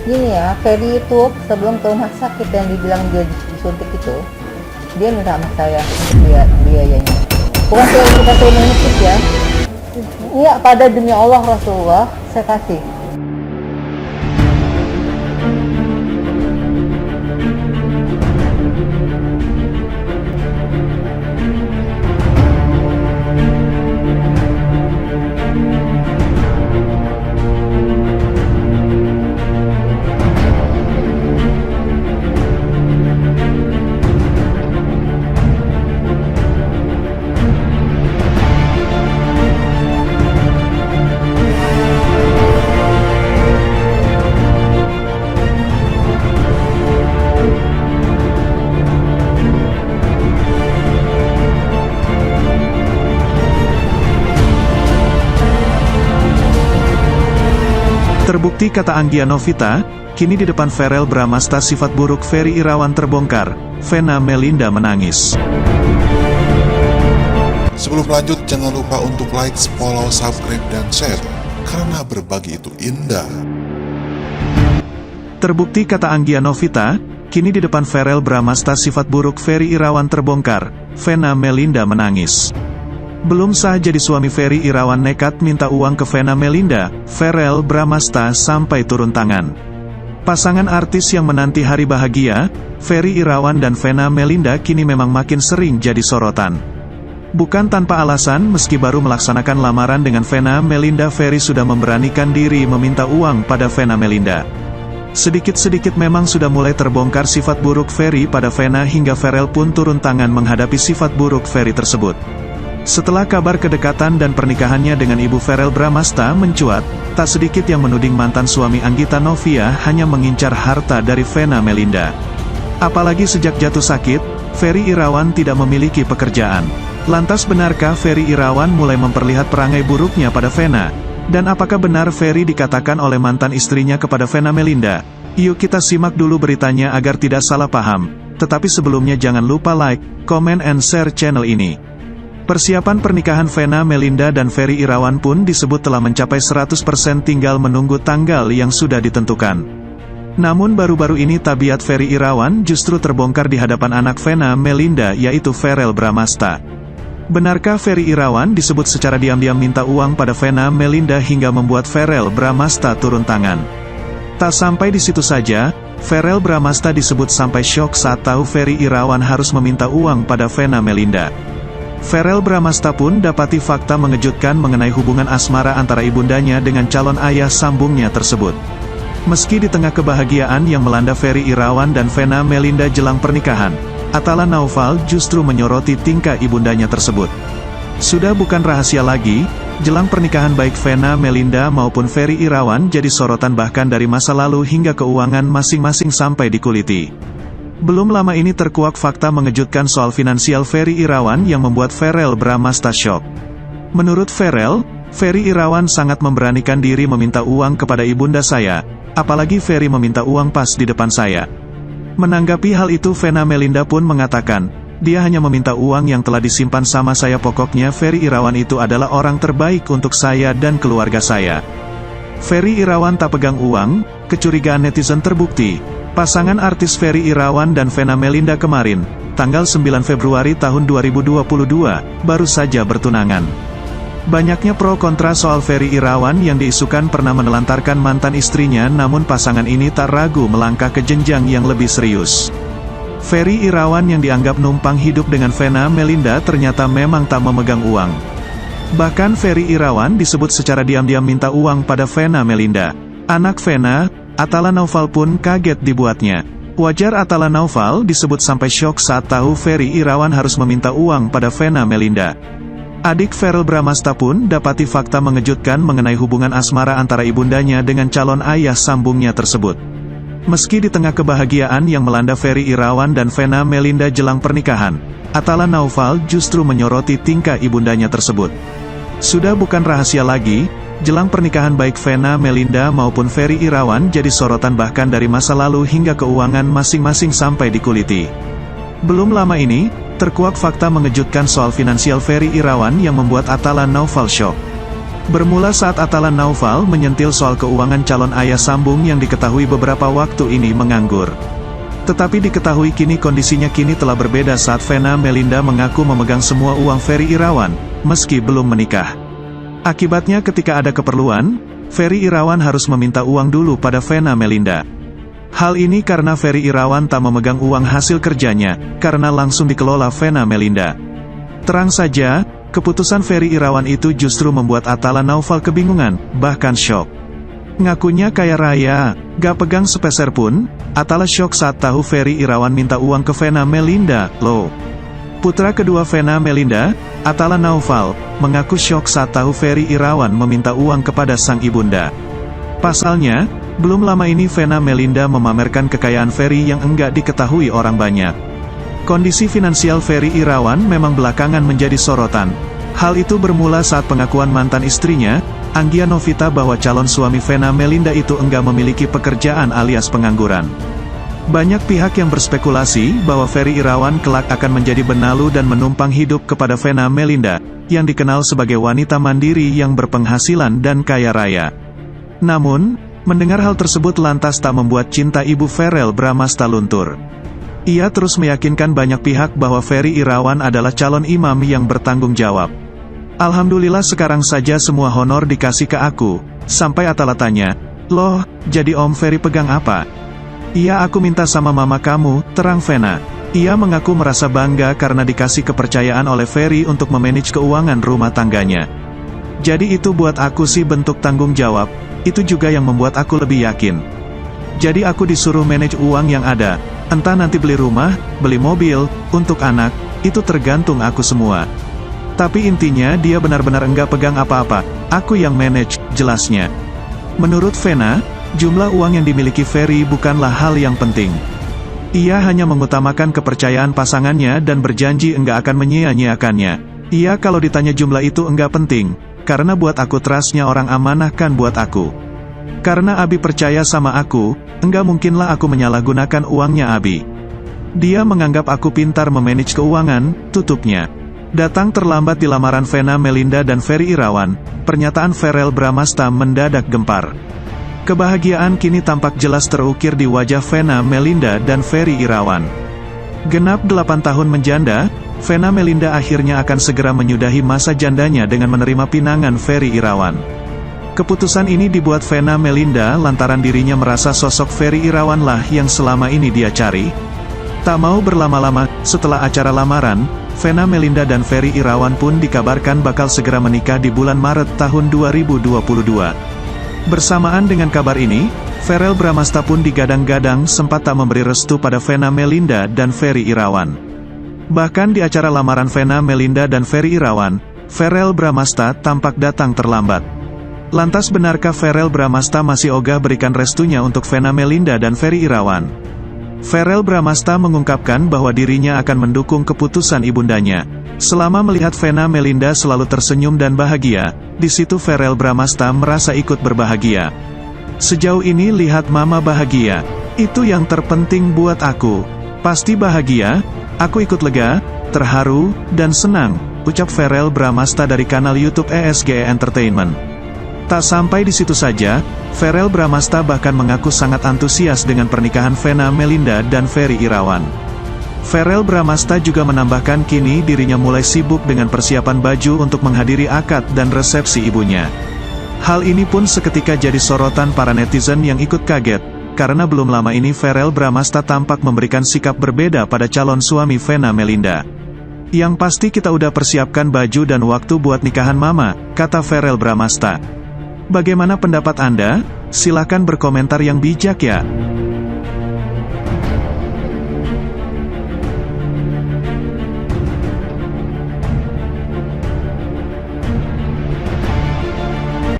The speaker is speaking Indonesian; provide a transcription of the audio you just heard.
Gini ya, Ferry itu sebelum ke rumah sakit yang dibilang dia disuntik itu, dia minta sama saya untuk biayanya. Bukan saya kita menitip ya. Iya, pada demi Allah Rasulullah saya kasih. Terbukti kata Anggia Novita, kini di depan Verrel Bramasta sifat buruk Ferry Irawan terbongkar, Vena Melinda menangis. Sebelum lanjut, jangan lupa untuk like, follow, subscribe, dan share, karena berbagi itu indah. Terbukti kata Anggia Novita, kini di depan Verrel Bramasta sifat buruk Ferry Irawan terbongkar, Vena Melinda menangis. Belum sah jadi suami Ferry Irawan nekat minta uang ke Vena Melinda, Verrel Bramasta sampai turun tangan. Pasangan artis yang menanti hari bahagia, Ferry Irawan dan Vena Melinda kini memang makin sering jadi sorotan. Bukan tanpa alasan, meski baru melaksanakan lamaran dengan Vena Melinda, Ferry sudah memberanikan diri meminta uang pada Vena Melinda. Sedikit-sedikit memang sudah mulai terbongkar sifat buruk Ferry pada Vena hingga Verrel pun turun tangan menghadapi sifat buruk Ferry tersebut. Setelah kabar kedekatan dan pernikahannya dengan ibu Verrel Bramasta mencuat, tak sedikit yang menuding mantan suami Anggita Novia hanya mengincar harta dari Vena Melinda. Apalagi sejak jatuh sakit, Ferry Irawan tidak memiliki pekerjaan. Lantas benarkah Ferry Irawan mulai memperlihat perangai buruknya pada Vena? Dan apakah benar Ferry dikatakan oleh mantan istrinya kepada Vena Melinda? Yuk kita simak dulu beritanya agar tidak salah paham. Tetapi sebelumnya jangan lupa like, comment, and share channel ini. Persiapan pernikahan Vena Melinda dan Ferry Irawan pun disebut telah mencapai 100%, tinggal menunggu tanggal yang sudah ditentukan. Namun baru-baru ini tabiat Ferry Irawan justru terbongkar di hadapan anak Vena Melinda, yaitu Verrel Bramasta. Benarkah Ferry Irawan disebut secara diam-diam minta uang pada Vena Melinda hingga membuat Verrel Bramasta turun tangan? Tak sampai di situ saja, Verrel Bramasta disebut sampai syok saat tahu Ferry Irawan harus meminta uang pada Vena Melinda. Verrel Bramasta pun dapati fakta mengejutkan mengenai hubungan asmara antara ibundanya dengan calon ayah sambungnya tersebut. Meski di tengah kebahagiaan yang melanda Ferry Irawan dan Vena Melinda jelang pernikahan, Atala Naufal justru menyoroti tingkah ibundanya tersebut. Sudah bukan rahasia lagi, jelang pernikahan baik Vena Melinda maupun Ferry Irawan jadi sorotan bahkan dari masa lalu hingga keuangan masing-masing sampai dikuliti. Belum lama ini terkuak fakta mengejutkan soal finansial Ferry Irawan yang membuat Verrel Bramasta syok. Menurut Verrel, Ferry Irawan sangat memberanikan diri meminta uang kepada ibunda saya, apalagi Ferry meminta uang pas di depan saya. Menanggapi hal itu, Vena Melinda pun mengatakan, dia hanya meminta uang yang telah disimpan sama saya, pokoknya Ferry Irawan itu adalah orang terbaik untuk saya dan keluarga saya. Ferry Irawan tak pegang uang, kecurigaan netizen terbukti. Pasangan artis Ferry Irawan dan Vena Melinda kemarin, tanggal 9 Februari tahun 2022, baru saja bertunangan. Banyaknya pro kontra soal Ferry Irawan yang diisukan pernah menelantarkan mantan istrinya, namun pasangan ini tak ragu melangkah ke jenjang yang lebih serius. Ferry Irawan yang dianggap numpang hidup dengan Vena Melinda ternyata memang tak memegang uang. Bahkan Ferry Irawan disebut secara diam-diam minta uang pada Vena Melinda. Anak Vena, Atala Naufal pun kaget dibuatnya. Wajar Atala Naufal disebut sampai syok saat tahu Ferry Irawan harus meminta uang pada Vena Melinda. Adik Verrel Bramasta pun dapati fakta mengejutkan mengenai hubungan asmara antara ibundanya dengan calon ayah sambungnya tersebut. Meski di tengah kebahagiaan yang melanda Ferry Irawan dan Vena Melinda jelang pernikahan, Atala Naufal justru menyoroti tingkah ibundanya tersebut. Sudah bukan rahasia lagi, jelang pernikahan baik Vena Melinda maupun Ferry Irawan jadi sorotan bahkan dari masa lalu hingga keuangan masing-masing sampai dikuliti. Belum lama ini, terkuak fakta mengejutkan soal finansial Ferry Irawan yang membuat Atala Naufal syok. Bermula saat Atala Naufal menyentil soal keuangan calon ayah sambung yang diketahui beberapa waktu ini menganggur. Tetapi diketahui kini kondisinya telah berbeda saat Vena Melinda mengaku memegang semua uang Ferry Irawan, meski belum menikah. Akibatnya ketika ada keperluan, Ferry Irawan harus meminta uang dulu pada Vena Melinda. Hal ini karena Ferry Irawan tak memegang uang hasil kerjanya, karena langsung dikelola Vena Melinda. Terang saja, keputusan Ferry Irawan itu justru membuat Atala Naufal kebingungan, bahkan syok. Ngakunya kaya raya, gak pegang sepeser pun, Atala syok saat tahu Ferry Irawan minta uang ke Vena Melinda, loh. Putra kedua Vena Melinda, Atala Naufal, mengaku syok saat tahu Ferry Irawan meminta uang kepada sang ibunda. Pasalnya, belum lama ini Vena Melinda memamerkan kekayaan Ferry yang enggak diketahui orang banyak. Kondisi finansial Ferry Irawan memang belakangan menjadi sorotan. Hal itu bermula saat pengakuan mantan istrinya, Anggia Novita, bahwa calon suami Vena Melinda itu enggak memiliki pekerjaan alias pengangguran. Banyak pihak yang berspekulasi bahwa Ferry Irawan kelak akan menjadi benalu dan menumpang hidup kepada Vena Melinda, yang dikenal sebagai wanita mandiri yang berpenghasilan dan kaya raya. Namun, mendengar hal tersebut lantas tak membuat cinta ibu Verrell Bramasta luntur. Ia terus meyakinkan banyak pihak bahwa Ferry Irawan adalah calon imam yang bertanggung jawab. Alhamdulillah sekarang saja semua honor dikasih ke aku, sampai Atala tanya, "Loh, jadi Om Ferry pegang apa?" "Iya, aku minta sama mama kamu," terang Vena. Ia mengaku merasa bangga karena dikasih kepercayaan oleh Ferry untuk memanage keuangan rumah tangganya. "Jadi itu buat aku sih bentuk tanggung jawab, itu juga yang membuat aku lebih yakin. Jadi aku disuruh manage uang yang ada, entah nanti beli rumah, beli mobil, untuk anak, itu tergantung aku semua. Tapi intinya dia benar-benar enggak pegang apa-apa, aku yang manage," jelasnya. Menurut Vena, jumlah uang yang dimiliki Ferry bukanlah hal yang penting. Ia hanya mengutamakan kepercayaan pasangannya dan berjanji enggak akan menyia-nyiakannya. Ia kalau ditanya jumlah itu enggak penting, karena buat aku trustnya orang amanah kan buat aku. Karena Abi percaya sama aku, enggak mungkinlah aku menyalahgunakan uangnya Abi. Dia menganggap aku pintar memanage keuangan, tutupnya. Datang terlambat di lamaran Vena Melinda dan Ferry Irawan, pernyataan Verrell Bramasta mendadak gempar. Kebahagiaan kini tampak jelas terukir di wajah Vena Melinda dan Ferry Irawan. Genap 8 tahun menjanda, Vena Melinda akhirnya akan segera menyudahi masa jandanya dengan menerima pinangan Ferry Irawan. Keputusan ini dibuat Vena Melinda lantaran dirinya merasa sosok Ferry Irawan lah yang selama ini dia cari. Tak mau berlama-lama, setelah acara lamaran, Vena Melinda dan Ferry Irawan pun dikabarkan bakal segera menikah di bulan Maret tahun 2022. Bersamaan dengan kabar ini, Verrell Bramasta pun digadang-gadang sempat tak memberi restu pada Vena Melinda dan Ferry Irawan. Bahkan di acara lamaran Vena Melinda dan Ferry Irawan, Verrell Bramasta tampak datang terlambat. Lantas benarkah Verrell Bramasta masih ogah berikan restunya untuk Vena Melinda dan Ferry Irawan? Verrell Bramasta mengungkapkan bahwa dirinya akan mendukung keputusan ibundanya. Selama melihat Vena Melinda selalu tersenyum dan bahagia, di situ Verrell Bramasta merasa ikut berbahagia. "Sejauh ini lihat mama bahagia, itu yang terpenting buat aku. Pasti bahagia, aku ikut lega, terharu, dan senang," ucap Verrell Bramasta dari kanal YouTube ESGE Entertainment. Tak sampai di situ saja, Verrell Bramasta bahkan mengaku sangat antusias dengan pernikahan Vena Melinda dan Ferry Irawan. Verrell Bramasta juga menambahkan kini dirinya mulai sibuk dengan persiapan baju untuk menghadiri akad dan resepsi ibunya. Hal ini pun seketika jadi sorotan para netizen yang ikut kaget, karena belum lama ini Verrell Bramasta tampak memberikan sikap berbeda pada calon suami Vena Melinda. "Yang pasti kita udah persiapkan baju dan waktu buat nikahan mama," kata Verrell Bramasta. Bagaimana pendapat Anda? Silakan berkomentar yang bijak ya.